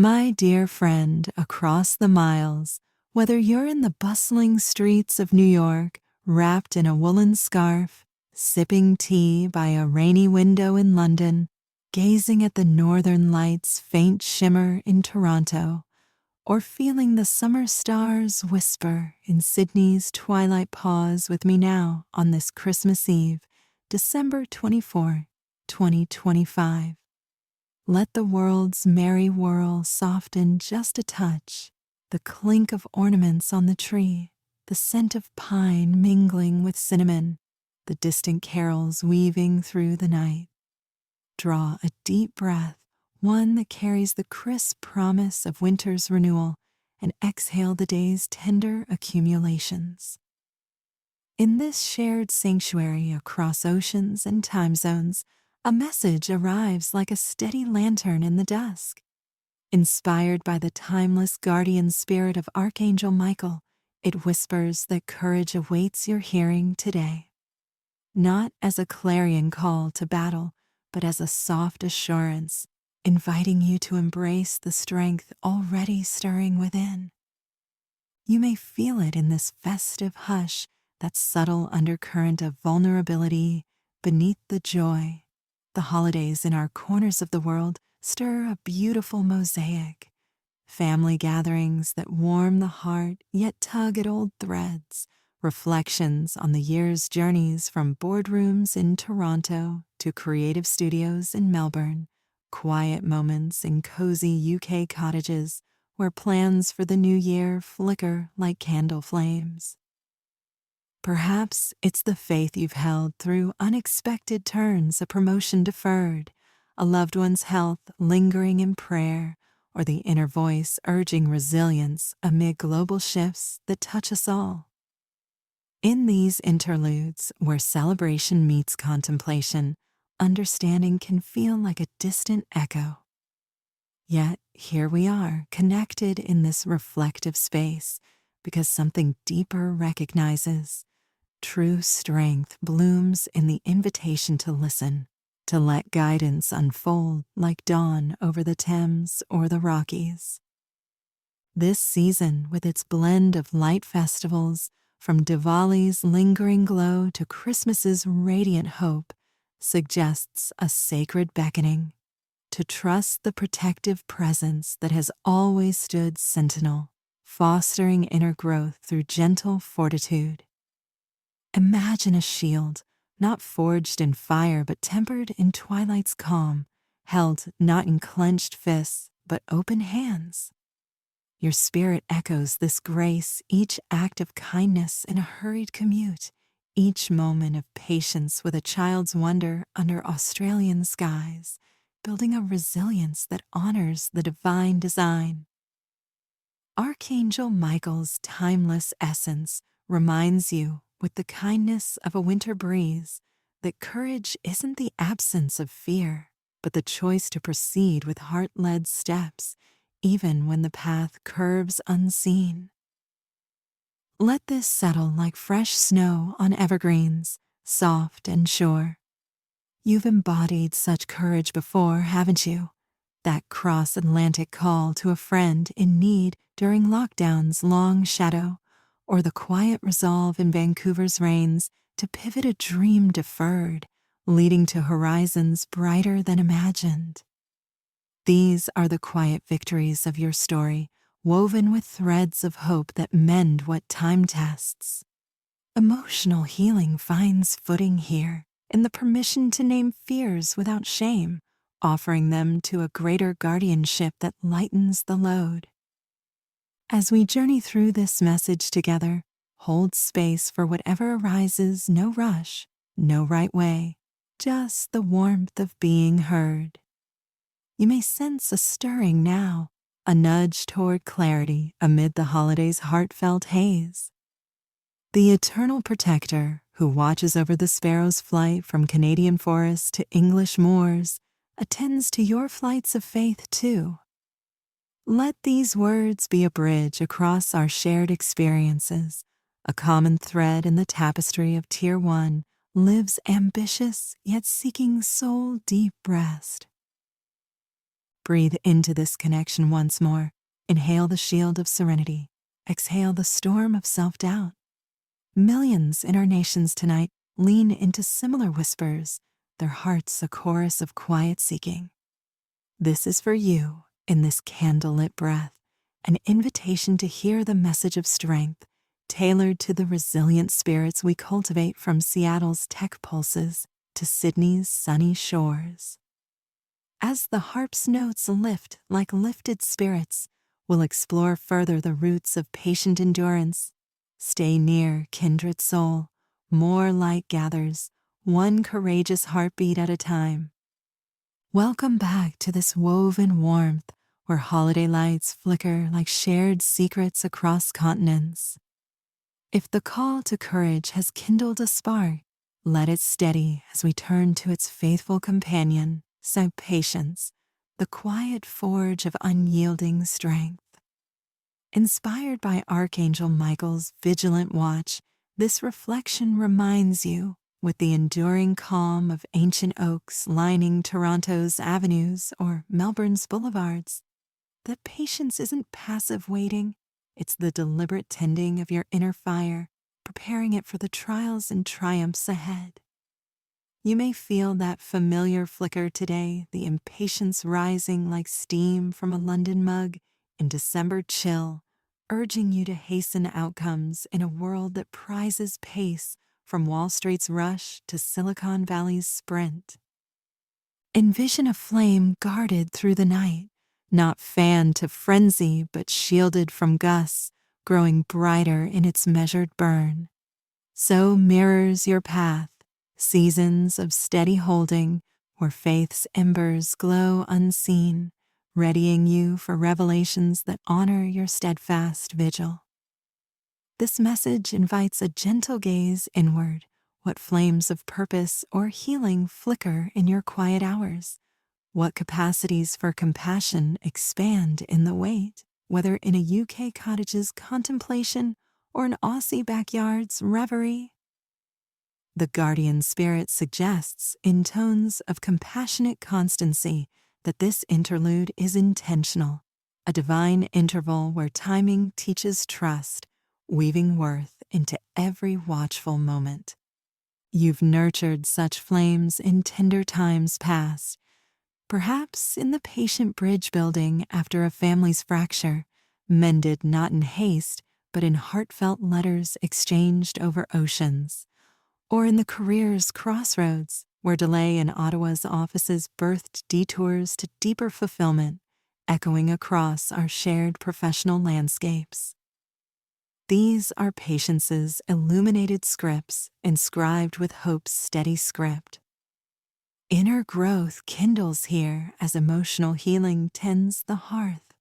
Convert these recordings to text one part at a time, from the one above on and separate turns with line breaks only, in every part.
My dear friend across the miles, whether you're in the bustling streets of New York, wrapped in a woolen scarf, sipping tea by a rainy window in London, gazing at the northern lights' faint shimmer in Toronto, or feeling the summer stars whisper in Sydney's twilight pause with me now on this Christmas Eve, December 24, 2025. Let the world's merry whirl soften just a touch, the clink of ornaments on the tree, the scent of pine mingling with cinnamon, the distant carols weaving through the night. Draw a deep breath, one that carries the crisp promise of winter's renewal, and exhale the day's tender accumulations. In this shared sanctuary across oceans and time zones, a message arrives like a steady lantern in the dusk. Inspired by the timeless guardian spirit of Archangel Michael, it whispers that courage awaits your hearing today. Not as a clarion call to battle, but as a soft assurance, inviting you to embrace the strength already stirring within. You may feel it in this festive hush, that subtle undercurrent of vulnerability beneath the joy. The holidays in our corners of the world stir a beautiful mosaic. Family gatherings that warm the heart yet tug at old threads. Reflections on the year's journeys from boardrooms in Toronto to creative studios in Melbourne. Quiet moments in cozy UK cottages where plans for the new year flicker like candle flames. Perhaps it's the faith you've held through unexpected turns, a promotion deferred, a loved one's health lingering in prayer, or the inner voice urging resilience amid global shifts that touch us all. In these interludes, where celebration meets contemplation, understanding can feel like a distant echo. Yet here we are, connected in this reflective space, because something deeper recognizes. True strength blooms in the invitation to listen, to let guidance unfold like dawn over the Thames or the Rockies. This season, with its blend of light festivals, from Diwali's lingering glow to Christmas's radiant hope, suggests a sacred beckoning to trust the protective presence that has always stood sentinel, fostering inner growth through gentle fortitude. Imagine a shield, not forged in fire but tempered in twilight's calm, held not in clenched fists but open hands. Your spirit echoes this grace, each act of kindness in a hurried commute, each moment of patience with a child's wonder under Australian skies, building a resilience that honors the divine design. Archangel Michael's timeless essence reminds you, with the kindness of a winter breeze, that courage isn't the absence of fear, but the choice to proceed with heart-led steps, even when the path curves unseen. Let this settle like fresh snow on evergreens, soft and sure. You've embodied such courage before, haven't you? That cross-Atlantic call to a friend in need during lockdown's long shadow, or the quiet resolve in Vancouver's rains to pivot a dream deferred, leading to horizons brighter than imagined. These are the quiet victories of your story, woven with threads of hope that mend what time tests. Emotional healing finds footing here, in the permission to name fears without shame, offering them to a greater guardianship that lightens the load. As we journey through this message together, hold space for whatever arises, no rush, no right way, just the warmth of being heard. You may sense a stirring now, a nudge toward clarity amid the holiday's heartfelt haze. The eternal protector, who watches over the sparrow's flight from Canadian forests to English moors, attends to your flights of faith too. Let these words be a bridge across our shared experiences. A common thread in the tapestry of Tier 1 lives ambitious yet seeking soul-deep rest. Breathe into this connection once more. Inhale the shield of serenity. Exhale the storm of self-doubt. Millions in our nations tonight lean into similar whispers, their hearts a chorus of quiet seeking. This is for you in this candlelit breath, an invitation to hear the message of strength, tailored to the resilient spirits we cultivate from Seattle's tech pulses to Sydney's sunny shores. As the harp's notes lift like lifted spirits, we'll explore further the roots of patient endurance. Stay near, kindred soul. More light gathers, one courageous heartbeat at a time. Welcome back to this woven warmth where holiday lights flicker like shared secrets across continents. If the call to courage has kindled a spark, let it steady as we turn to its faithful companion, patience, the quiet forge of unyielding strength. Inspired by Archangel Michael's vigilant watch, this reflection reminds you, with the enduring calm of ancient oaks lining Toronto's avenues or Melbourne's boulevards, that patience isn't passive waiting, it's the deliberate tending of your inner fire, preparing it for the trials and triumphs ahead. You may feel that familiar flicker today, the impatience rising like steam from a London mug in December chill, urging you to hasten outcomes in a world that prizes pace from Wall Street's rush to Silicon Valley's sprint. Envision a flame guarded through the night, not fanned to frenzy but shielded from gusts, growing brighter in its measured burn. So mirrors your path, seasons of steady holding where faith's embers glow unseen, readying you for revelations that honor your steadfast vigil. This message invites a gentle gaze inward. What flames of purpose or healing flicker in your quiet hours? What capacities for compassion expand in the wait, whether in a UK cottage's contemplation or an Aussie backyard's reverie? The guardian spirit suggests, in tones of compassionate constancy, that this interlude is intentional, a divine interval where timing teaches trust, weaving worth into every watchful moment. You've nurtured such flames in tender times past, perhaps in the patient bridge building after a family's fracture, mended not in haste, but in heartfelt letters exchanged over oceans, or in the career's crossroads, where delay in Ottawa's offices birthed detours to deeper fulfillment, echoing across our shared professional landscapes. These are patience's illuminated scripts inscribed with hope's steady script. Inner growth kindles here as emotional healing tends the hearth.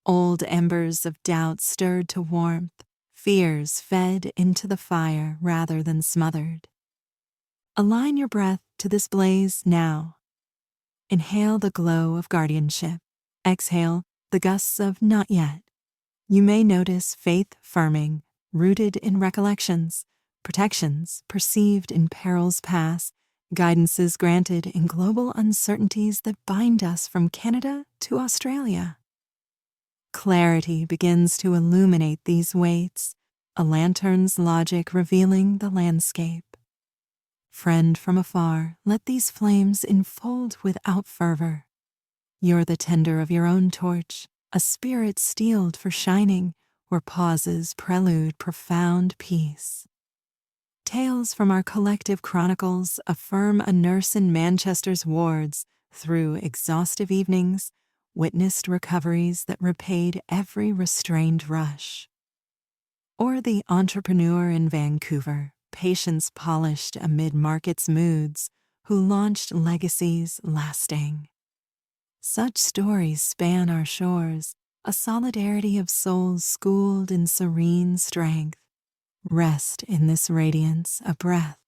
Old embers of doubt stirred to warmth, fears fed into the fire rather than smothered. Align your breath to this blaze now. Inhale the glow of guardianship. Exhale the gusts of not yet. You may notice faith firming, rooted in recollections, protections perceived in perils past, guidances granted in global uncertainties that bind us from Canada to Australia. Clarity begins to illuminate these weights, a lantern's logic revealing the landscape. Friend from afar, let these flames enfold without fervor. You're the tender of your own torch, a spirit steeled for shining, where pauses prelude profound peace. Tales from our collective chronicles affirm a nurse in Manchester's wards, through exhaustive evenings, witnessed recoveries that repaid every restrained rush. Or the entrepreneur in Vancouver, patience polished amid market's moods, who launched legacies lasting. Such stories span our shores, a solidarity of souls schooled in serene strength. Rest in this radiance, a breath.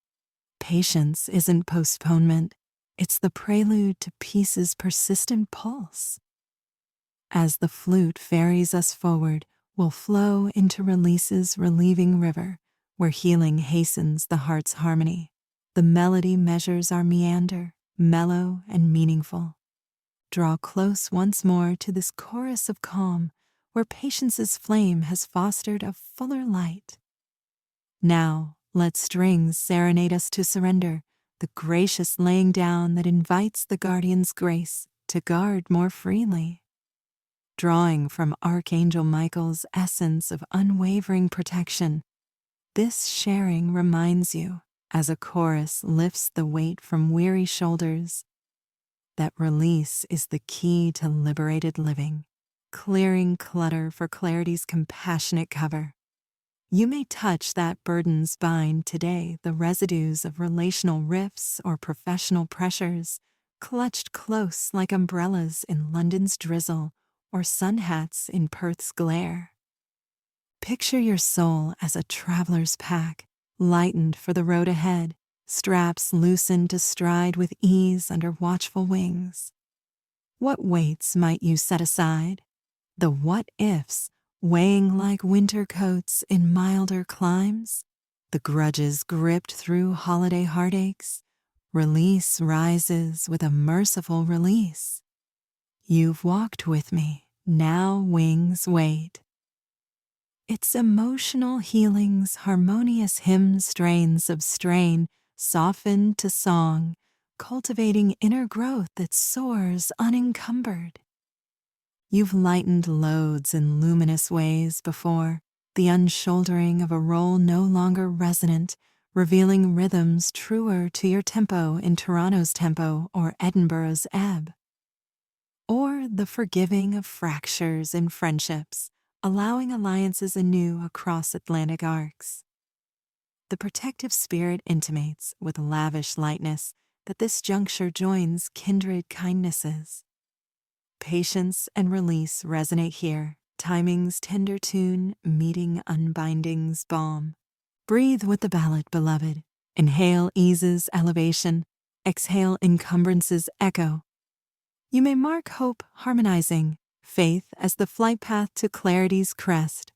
Patience isn't postponement, it's the prelude to peace's persistent pulse. As the flute ferries us forward, we'll flow into release's relieving river, where healing hastens the heart's harmony. The melody measures our meander, mellow and meaningful. draw close once more to this chorus of calm where patience's flame has fostered a fuller light. Now, let strings serenade us to surrender, the gracious laying down that invites the guardian's grace to guard more freely. Drawing from Archangel Michael's essence of unwavering protection, this sharing reminds you, as a chorus lifts the weight from weary shoulders, that release is the key to liberated living, clearing clutter for clarity's compassionate cover. You may touch that burden's bind today, the residues of relational rifts or professional pressures, clutched close like umbrellas in London's drizzle or sun hats in Perth's glare. Picture your soul as a traveler's pack, lightened for the road ahead, straps loosened to stride with ease under watchful wings. What weights might you set aside? The what-ifs weighing like winter coats in milder climes? The grudges gripped through holiday heartaches? Release rises with a merciful release. You've walked with me, now wings wait. It's emotional healing's harmonious hymn strains of strain softened to song, cultivating inner growth that soars unencumbered. You've lightened loads in luminous ways before, the unshouldering of a role no longer resonant, revealing rhythms truer to your tempo in Toronto's tempo or Edinburgh's ebb. Or the forgiving of fractures in friendships, allowing alliances anew across Atlantic arcs. The protective spirit intimates with lavish lightness that this juncture joins kindred kindnesses. Patience and release resonate here, timing's tender tune meeting unbinding's balm. Breathe with the ballad, beloved. Inhale ease's elevation, exhale encumbrance's echo. You may mark hope harmonizing, faith as the flight path to clarity's crest.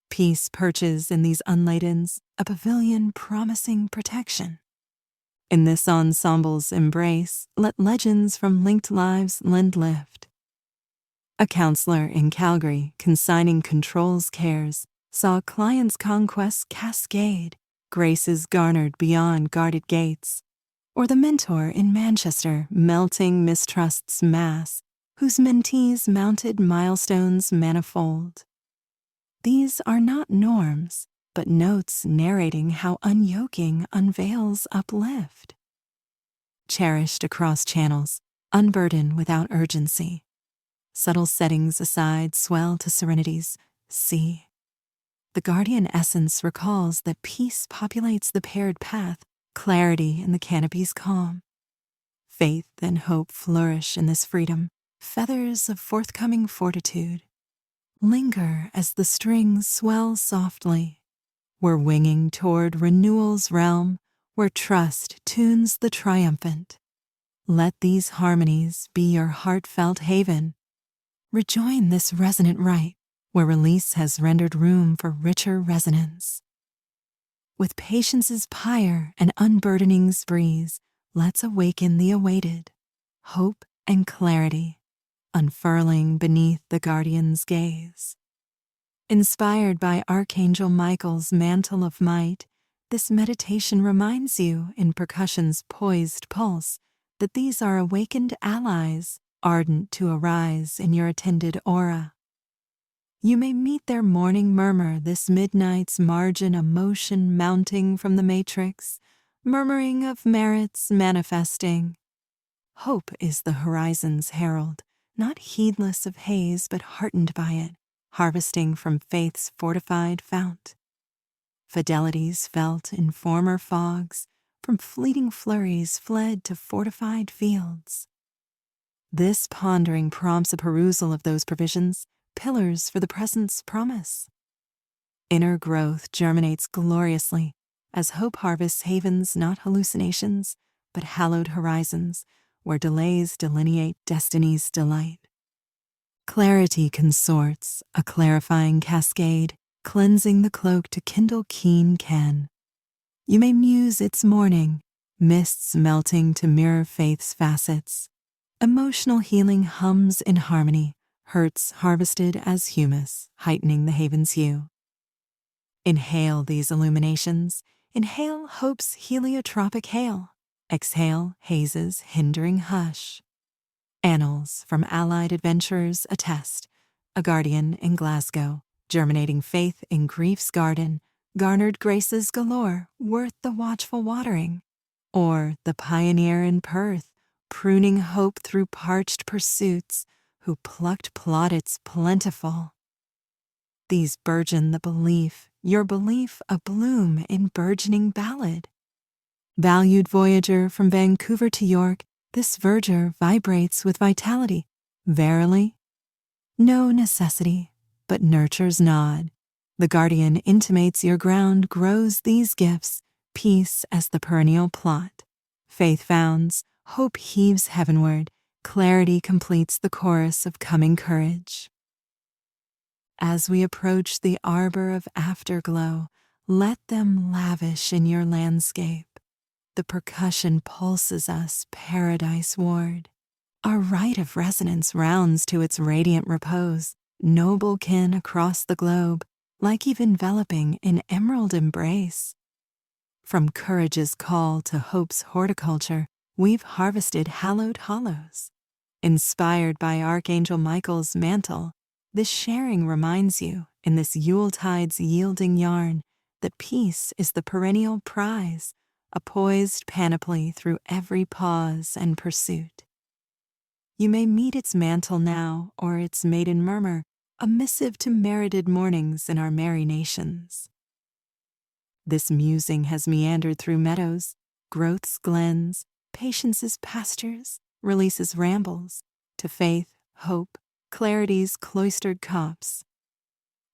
Peace perches in these unladens, a pavilion promising protection. In this ensemble's embrace, let legends from linked lives lend lift. A counselor in Calgary, consigning control's cares, saw a client's conquests cascade, graces garnered beyond guarded gates. Or the mentor in Manchester, melting mistrust's mass, whose mentees mounted milestones manifold. These are not norms, but notes narrating how unyoking unveils uplift. Cherished across channels, unburdened without urgency. Subtle settings aside swell to serenity's sea. The guardian essence recalls that peace populates the paired path, clarity in the canopy's calm. Faith and hope flourish in this freedom, feathers of forthcoming fortitude. Linger as the strings swell softly. We're winging toward renewal's realm, where trust tunes the triumphant. Let these harmonies be your heartfelt haven. Rejoin this resonant rite, where release has rendered room for richer resonance. With patience's pyre and unburdening's breeze, let's awaken the awaited, hope and clarity, unfurling beneath the guardian's gaze. Inspired by Archangel Michael's mantle of might, this meditation reminds you in percussion's poised pulse that these are awakened allies, ardent to arise in your attended aura. You may meet their morning murmur, this midnight's margin, a motion mounting from the matrix, murmuring of merits manifesting. Hope is the horizon's herald, not heedless of haze but heartened by it, harvesting from faith's fortified fount. Fidelities felt in former fogs, from fleeting flurries fled to fortified fields. This pondering prompts a perusal of those provisions, pillars for the present's promise. Inner growth germinates gloriously as hope harvests havens not hallucinations, but hallowed horizons, where delays delineate destiny's delight. Clarity consorts, a clarifying cascade, cleansing the cloak to kindle keen ken. You may muse its morning, mists melting to mirror faith's facets, Emotional healing hums in harmony, hurts harvested as humus, heightening the haven's hue. Inhale these illuminations. Inhale hope's heliotropic hail. Exhale hazes hindering hush. Annals from allied adventurers attest, a guardian in Glasgow, germinating faith in grief's garden, garnered graces galore, worth the watchful watering. Or the pioneer in Perth, pruning hope through parched pursuits, who plucked plaudits plentiful. These burgeon the belief, your belief a bloom in burgeoning ballad. Valued voyager from Vancouver to York, this verdure vibrates with vitality. Verily, no necessity, but nurture's nod. The guardian intimates your ground grows these gifts, peace as the perennial plot. Faith founds, hope heaves heavenward, clarity completes the chorus of coming courage. As we approach the arbor of afterglow, let them lavish in your landscape. The percussion pulses us paradise-ward. Our rite of resonance rounds to its radiant repose, noble kin across the globe, like eve enveloping in emerald embrace. From courage's call to hope's horticulture, we've harvested hallowed hollows. Inspired by Archangel Michael's mantle, this sharing reminds you, in this Yuletide's yielding yarn, that peace is the perennial prize, a poised panoply through every pause and pursuit. You may meet its mantle now, or its maiden murmur, a missive to merited mornings in our merry nations. This musing has meandered through meadows, growth's glens, patience's pastures, release's rambles, to faith, hope, clarity's cloistered copse.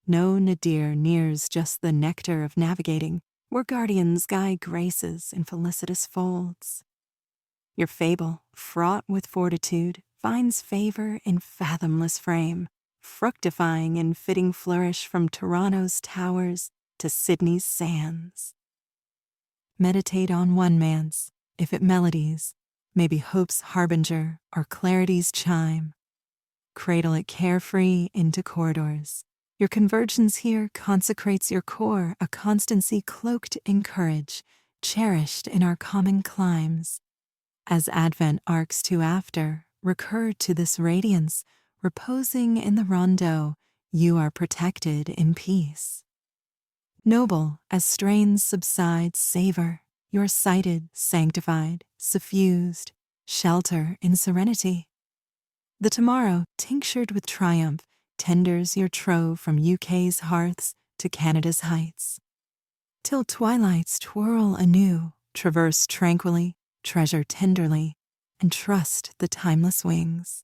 No nadir nears just the nectar of navigating, where guardians guide graces in felicitous folds. Your fable, fraught with fortitude, finds favor in fathomless frame, fructifying in fitting flourish from Toronto's towers to Sydney's sands. Meditate on one manse, if it melodies, may be hope's harbinger or clarity's chime. Cradle it carefree into corridors. Your convergence here consecrates your core, a constancy cloaked in courage, cherished in our common climes. As Advent arcs to after, recur to this radiance, reposing in the rondeau, you are protected in peace. Noble, as strains subside, savor, you're sighted, sanctified, suffused, shelter in serenity. The tomorrow, tinctured with triumph, tenders your trove from UK's hearths to Canada's heights. Till twilights twirl anew, traverse tranquilly, treasure tenderly, and trust the timeless wings.